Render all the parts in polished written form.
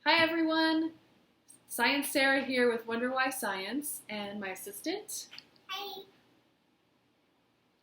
Hi everyone, Science Sarah here with Wonder Why Science and my assistant. Hi, Do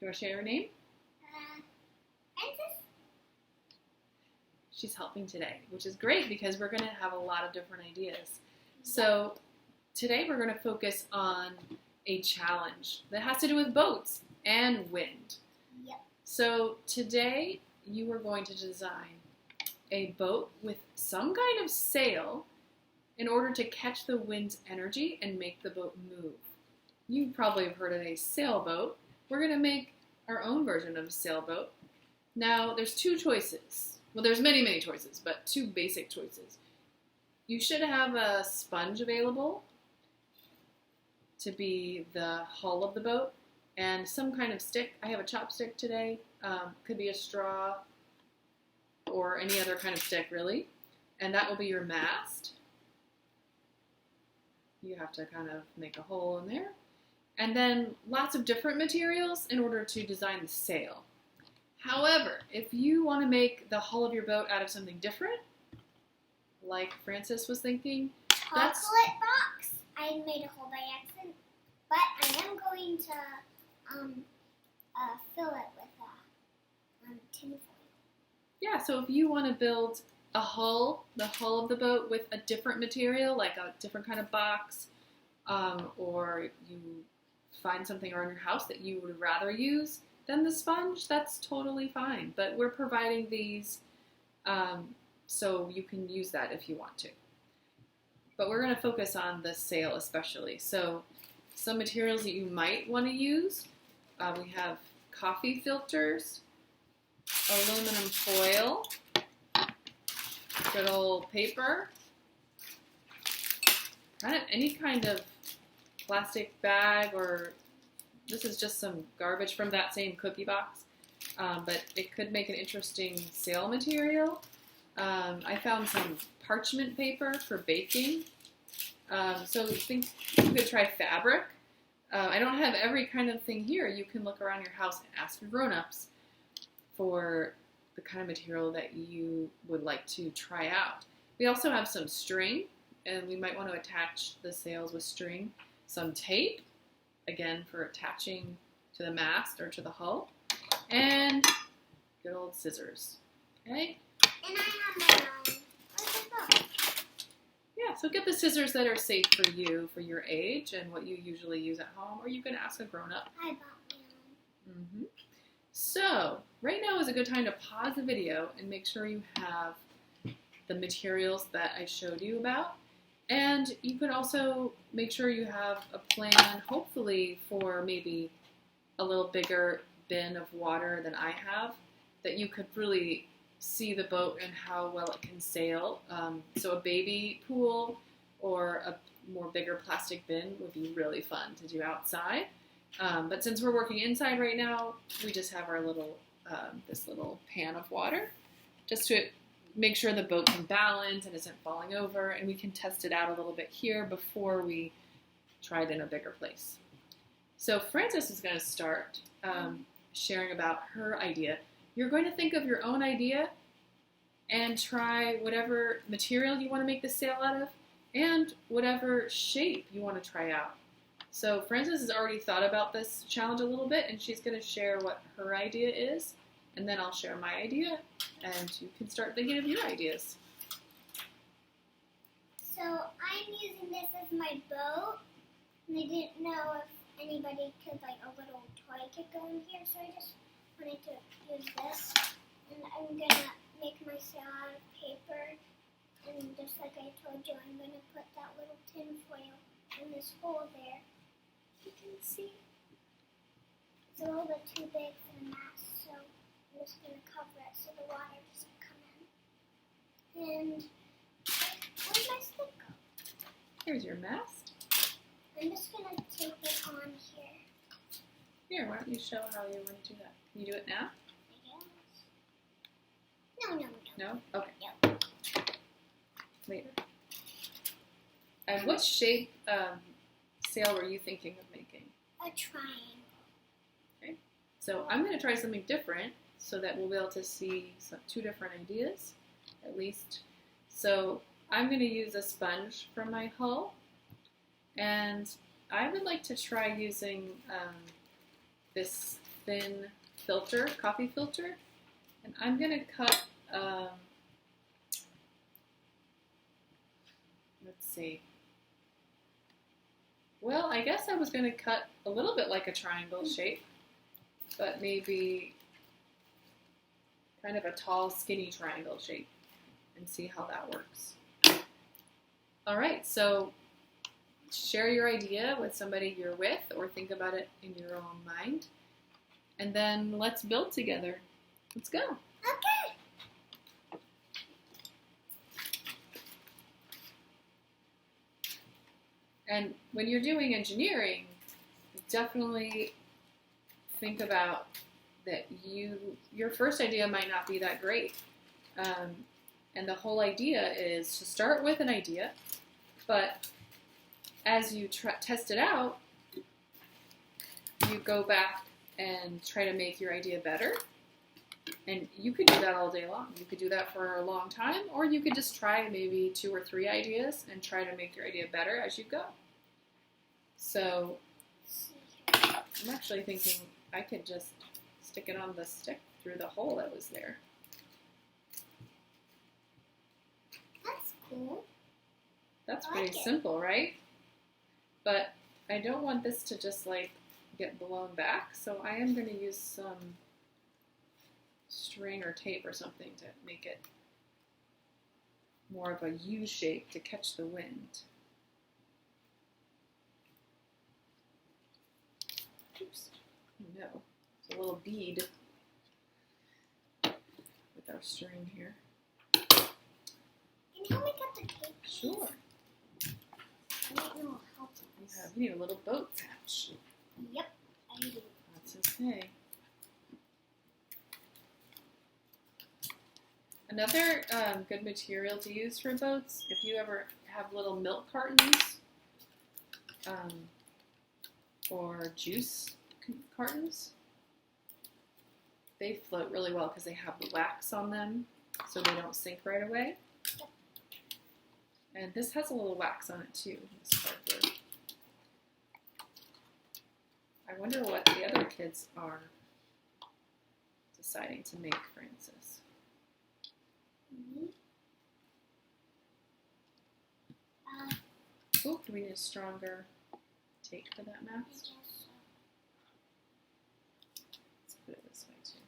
you want to share your name? Francis. She's helping today, which is great because we're going to have a lot of different ideas. So today we're going to focus on a challenge that has to do with boats and wind. Yep. So today you are going to design a boat with some kind of sail in order to catch the wind's energy and make the boat move. You probably have heard of a sailboat. We're going to make our own version of a sailboat. Now, there's two choices. Well, there's many choices, but two basic choices. You should have a sponge available to be the hull of the boat and some kind of stick. I have a chopstick today. Could be a straw or any other kind of stick, really. And that will be your mast. You have to kind of make a hole in there. And then lots of different materials in order to design the sail. However, if you want to make the hull of your boat out of something different, like Francis was thinking, Chocolate box. I made a hole by accident, but I am going to fill it with tin foil. yeah, so if you want to build a hull, the hull of the boat with a different material, like a different kind of box, or you find something around your house that you would rather use than the sponge, that's totally fine. But we're providing these so you can use that if you want to. But we're going to focus on the sail especially. So some materials that you might want to use, we have coffee filters, aluminum foil, good old paper, any kind of plastic bag, or this is just some garbage from that same cookie box, but it could make an interesting sail material. I found some parchment paper for baking, so I think you could try fabric. I don't have every kind of thing here. You can look around your house and ask your grown-ups for the kind of material that you would like to try out. We also have some string, and we might want to attach the sails with string. Some tape, again for attaching to the mast or to the hull, and good old scissors. Okay? And I have my own. Where's the book? Yeah, so get the scissors that are safe for you, for your age, and what you usually use at home, or you can ask a grown-up. I bought my own. So, right now is a good time to pause the video and make sure you have the materials that I showed you about. And you could also make sure you have a plan, hopefully, for maybe a little bigger bin of water than I have, that you could really see the boat and how well it can sail. So a baby pool or a more bigger plastic bin would be really fun to do outside. But since we're working inside right now, we just have our little, this little pan of water, just to make sure the boat can balance and isn't falling over, and we can test it out a little bit here before we try it in a bigger place. So Frances is going to start sharing about her idea. You're going to think of your own idea and try whatever material you want to make the sail out of and whatever shape you want to try out. So Frances has already thought about this challenge a little bit, and she's going to share what her idea is, and then I'll share my idea, and you can start thinking of your ideas. So I'm using this as my boat, and I didn't know if anybody could, like a little toy could go in here, so I just wanted to use this. And I'm gonna make my sail out of paper, and just like I told you, I'm gonna put that little tin foil in this hole there. You can see it's a little bit too big for the mast, so I'm just gonna cover it so the water doesn't come in. And where'd my stick go? Here's your mast. I'm just gonna tape it on here. Here, why don't you show how you want to do that? Can you do it now? I guess. No. No? Okay. Yep. Later. And what shape sail were you thinking of making? A triangle. Okay. So I'm going to try something different so that we'll be able to see two different ideas, at least. So I'm going to use a sponge for my hull, and I would like to try using this thin filter, coffee filter, and I'm going to cut, let's see, well, I guess I was going to cut a little bit like a triangle shape, but maybe kind of a tall, skinny triangle shape, and see how that works. All right, so share your idea with somebody you're with, or think about it in your own mind, and then let's build together. Let's go. Okay. And when you're doing engineering, definitely think about that your first idea might not be that great. And the whole idea is to start with an idea, but as you test it out, you go back and try to make your idea better. And you could do that all day long. You could do that for a long time, or you could just try maybe 2 or 3 ideas and try to make your idea better as you go. So I'm actually thinking I could just stick it on the stick through the hole that was there. That's cool. That's I pretty like it. simple, right? But I don't want this to just like get blown back, so I am going to use some string or tape or something to make it more of a U shape to catch the wind. Oops. Oh no, it's a little bead with our string here. Can you help me cut the tape? Sure. I don't know how to. You need a little boat patch. Yep, I do. That's okay. Another good material to use for boats, if you ever have little milk cartons or juice cartons, they float really well because they have wax on them so they don't sink right away. And this has a little wax on it too, this cardboard. I wonder what the other kids are deciding to make, Francis. Oh, do we need a stronger tape for that I mast? guess so. Let's put it this way too.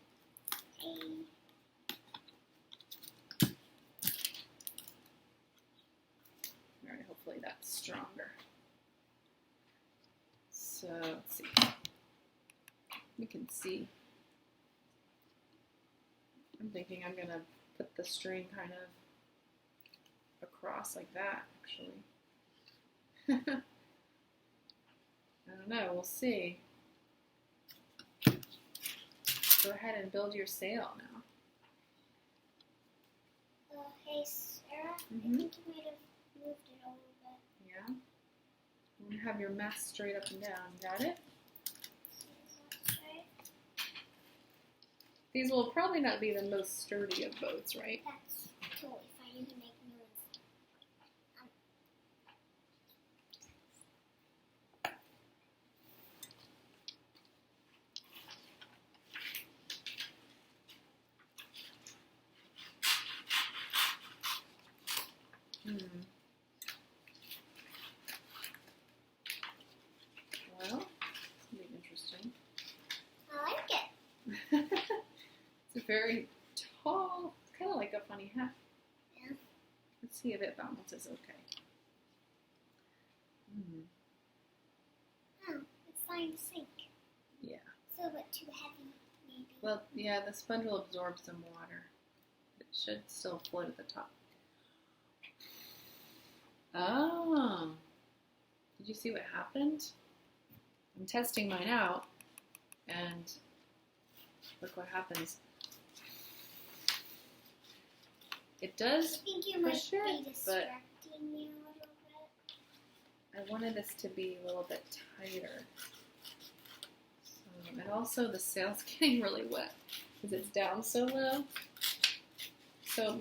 All right, hopefully that's stronger. So let's see. We can see. I'm thinking I'm gonna put the string kind of across like that, actually. I don't know, we'll see. Go ahead and build your sail now. Hey, Sarah, Mhm. I think you might have moved it a little bit. Yeah? You want to have your mast straight up and down. Got it? That's right. These will probably not be the most sturdy of boats, right? That's totally fine. You can make noise. Well, it's going to be interesting. I like it. It's a very tall, it's kind of like a funny hat. Yeah. Let's see if it balances okay. Oh, it's starting to sink. Yeah. It's a little bit too heavy, maybe. Well, yeah, the sponge will absorb some water. It should still float at the top. Oh. Did you see what happened? I'm testing mine out, and look what happens. It I does think you might push it, be but distracting me a little bit. I wanted this to be a little bit tighter. And also the sail's getting really wet because it's down so low. So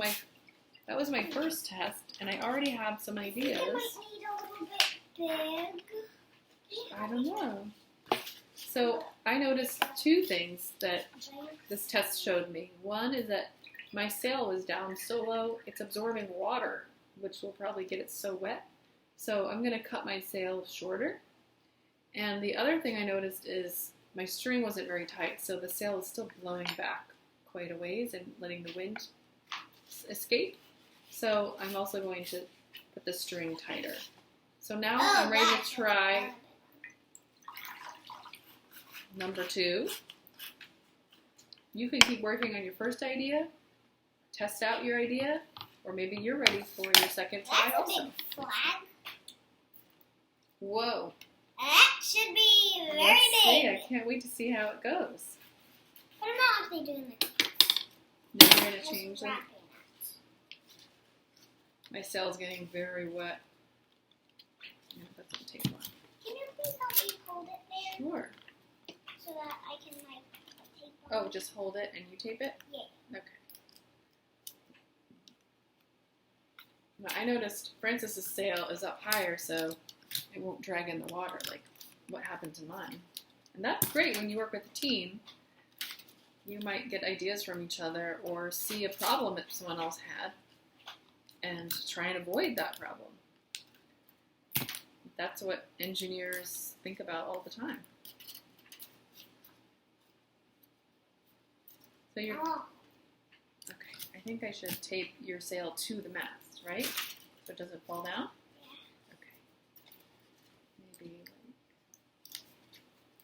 that was my first test, And I already have some ideas. It might need a little bit big. I don't know. So I noticed two things that this test showed me. One is that my sail was down so low, it's absorbing water, which will probably get it so wet. So I'm going to cut my sail shorter. And the other thing I noticed is my string wasn't very tight, so the sail is still blowing back quite a ways and letting the wind escape. So I'm also going to put the string tighter. So now I'm ready to try number 2. You can keep working on your first idea, test out your idea, or maybe you're ready for your second try That's a also. big flag. Whoa. That should be very Let's see. big. I can't wait to see how it goes. But I'm not actually doing this. Now you're going to Just change them. wrapping it. My sail's getting very wet. Yeah, that's going to take a while. Can you please help me hold it there Sure. so that I can like tape it? Oh, just hold it and you tape it? Yeah. Okay. Now, I noticed Francis's sail is up higher, so it won't drag in the water like what happened to mine. And that's great when you work with a team. You might get ideas from each other or see a problem that someone else had and try and avoid that problem. That's what engineers think about all the time. So you're Oh, okay. I think I should tape your sail to the mast, right? So it doesn't fall down? yeah. Okay. Maybe like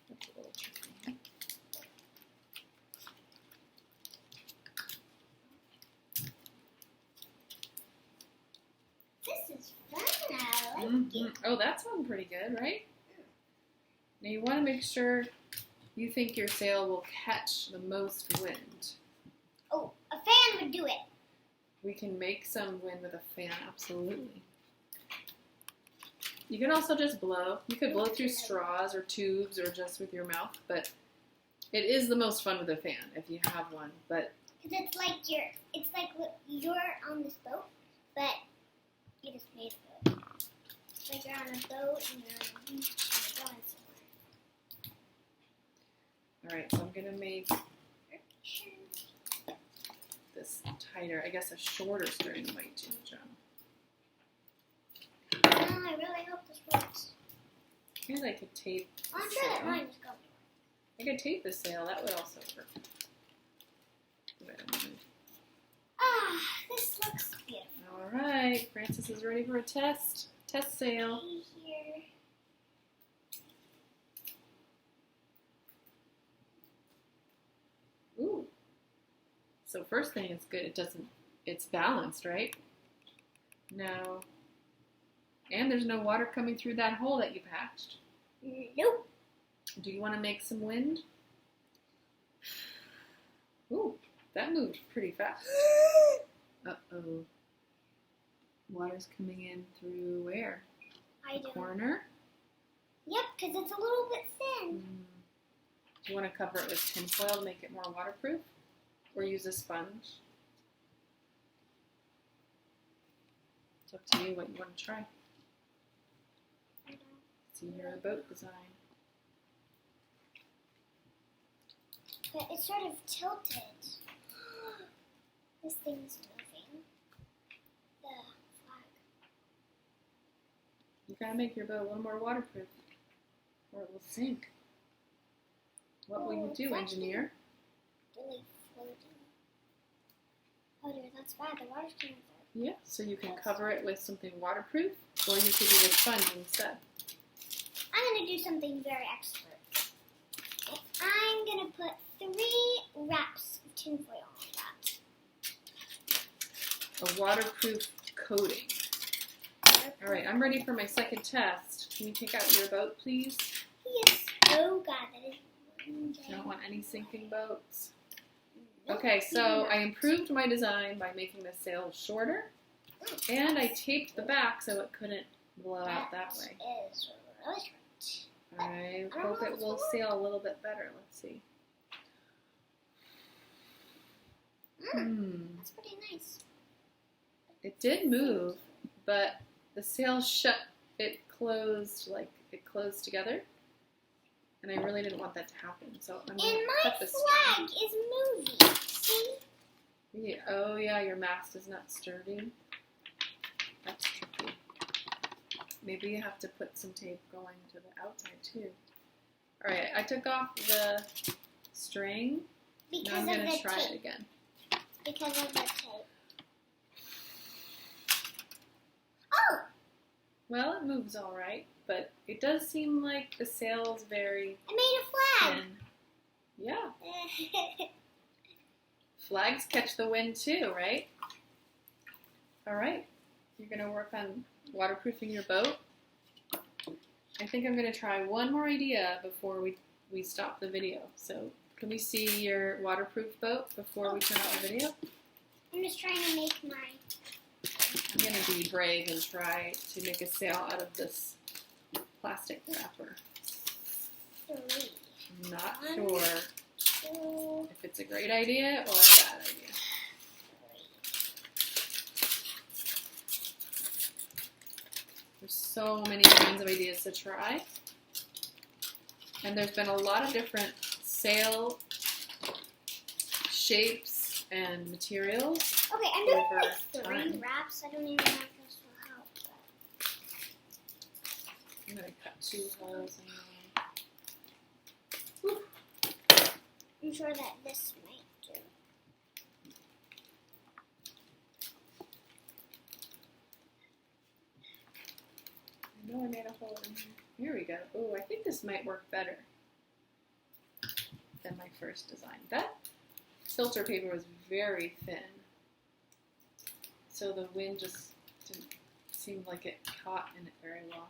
that's a little tricky. This is fun. I like Mhm. it. Oh, that sounds pretty good, right? Now you want to make sure you think your sail will catch the most wind. Oh, a fan would do it. We can make some wind with a fan, absolutely. You can also just blow. You could blow through straws or tubes or just with your mouth, but it is the most fun with a fan if you have one. But Cause it's like you're on this boat, but you just made a boat. It's like you're on a boat and you're on a beach and you're going somewhere. all right, so I'm gonna make this tighter. I guess a shorter string might do the job. Oh, I really hope this works. And I could tape. I'm the sure that sail. mine is going to work. I could tape the sail. That would also work. Wait a minute. Ah, this looks beautiful. All right, Francis is ready for a test. Test sail. See here. Ooh. So first thing is good. It's balanced, right? No. And there's no water coming through that hole that you patched. Nope. Do you want to make some wind? Ooh, that moved pretty fast. Uh-oh. Water's coming in through where? I The don't. corner? Yep, because it's a little bit thin. Do you want to cover it with tinfoil to make it more waterproof? Or use a sponge? It's up to you what you want to try. I don't. See your boat design. But it's sort of tilted. This thing's moving. The flag. You gotta make your boat a little more waterproof, or it will sink. What will you it's do, actually engineer? Really floating. Oh dear, that's bad. The water's coming through. Yeah, so you can cover it with something waterproof, or you could use a sponge instead. I'm going to do something very expert. I'm going to put 3 wraps of tinfoil on A waterproof coating. that. All right, I'm ready for my second test. Can you take out your boat, please? Yes. Oh god, that is. I don't want any sinking boats. Okay, so I improved my design by making the sail shorter, and I taped the back so it couldn't blow out that way. Is really short. I hope it will sail a little bit better. Let's see. That's pretty nice. It did move. but the sail closed together, and I really didn't want that to happen. So I'm going And to my cut this flag is moving. See? Yeah, oh yeah, your mast is not sturdy. That's tricky. Maybe you have to put some tape going to the outside too. Alright, I took off the string. Now I'm Because of going the to try tape. it again. Because of the tape. Oh! Well, it moves alright, but it does seem like the sail's very I made a flag. thin. Yeah, flags catch the wind too, right? Alright, you're going to work on waterproofing your boat. I think I'm going to try one more idea before we stop the video. So, can we see your waterproof boat before we turn off the video? I'm just trying to make mine. I'm going to be brave and try to make a sail out of this plastic wrapper. 3, I'm not 1, sure 2, if it's a great idea or a bad idea. 3. There's so many kinds of ideas to try. And there's been a lot of different sail shapes and materials. Okay, I'm doing Over like 3 time. wraps. I don't even know if this will help. But... I'm going to cut 2 holes in I'm sure that this might do. I know I made a hole in here. Here we go. Oh, I think this might work better than my first design. That filter paper was very thin, so the wind just didn't seem like it caught in it very well.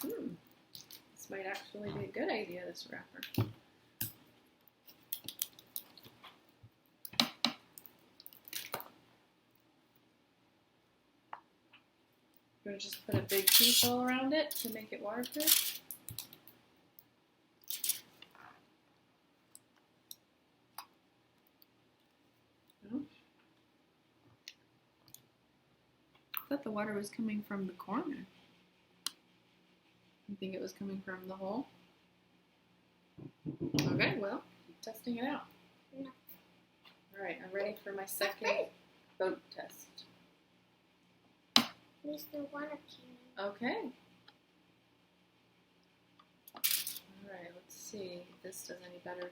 This might actually be a good idea, this wrapper. I'm going to just put a big piece all around it to make it waterproof. No? I thought the water was coming from the corner. You think it was coming from the hole? Okay, well, keep testing it out. No. Alright, I'm ready for my second great. boat test. At least the water came in. Okay. Alright, let's see if this does any better.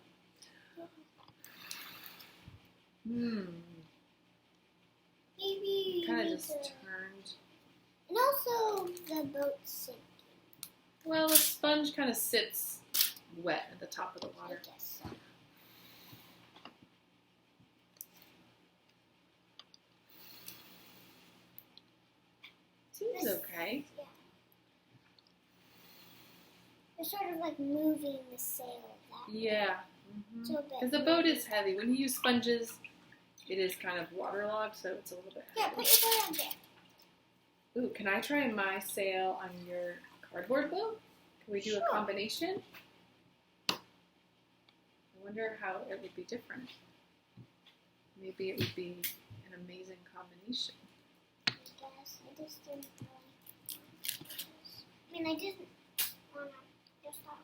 Maybe Kind of you just need to... turned. And also the boat sinking. Well, the sponge kind of sits wet at the top of the I water. guess so. Seems This- okay. Yeah. They're sort of like moving the sail that way. Yeah. So Because the boat is heavy. When you use sponges, it is kind of waterlogged, so it's a little bit Yeah, heavy. put your boat on there. Ooh, can I try my sail on your cardboard boat? Can we do Sure. a combination? I wonder how it would be different. Maybe it would be an amazing combination. I guess. I just didn't really... I mean, I didn't want to just thought...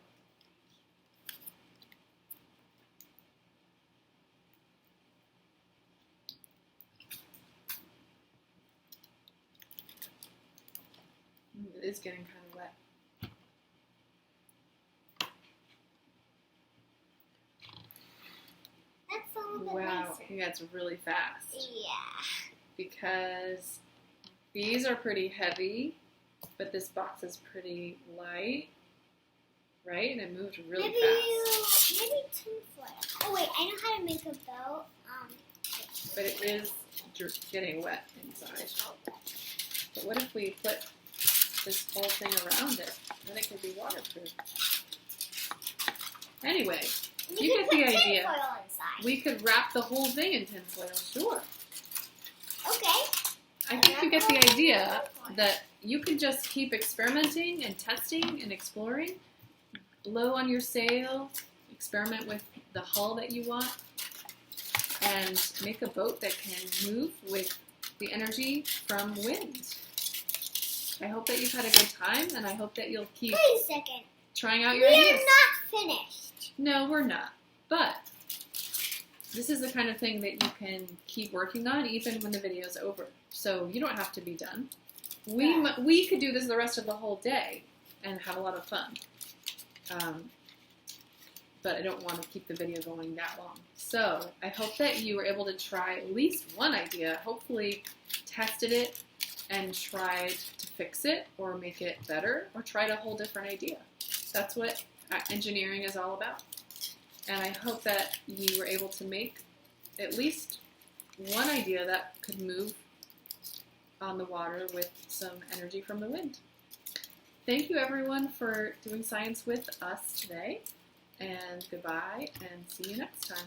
It is getting kind of wet. That's a little bit Wow, nicer. yeah, it's really fast. Yeah. Because these are pretty heavy, but this box is pretty light, right? And it moved really fast. Maybe tinfoil. Oh wait, I know how to make a boat. But it is getting wet inside. But what if we put this whole thing around it? Then it could be waterproof. Anyway, You you can get the put idea. tinfoil inside. We could wrap the whole thing in tinfoil, sure. like the idea that you can just keep experimenting and testing and exploring. Blow on your sail, experiment with the hull that you want, and make a boat that can move with the energy from wind. I hope that you've had a good time, and I hope that you'll keep Wait a second. trying out We your are ideas. not finished. No, we're not. But this is the kind of thing that you can keep working on even when the video's over. So you don't have to be done. We could do this the rest of the whole day and have a lot of fun. But I don't want to keep the video going that long. So I hope that you were able to try at least one idea, hopefully tested it and tried to fix it or make it better or tried a whole different idea. That's what engineering is all about. And I hope that you were able to make at least one idea that could move on the water with some energy from the wind. Thank you everyone for doing science with us today. And goodbye and see you next time.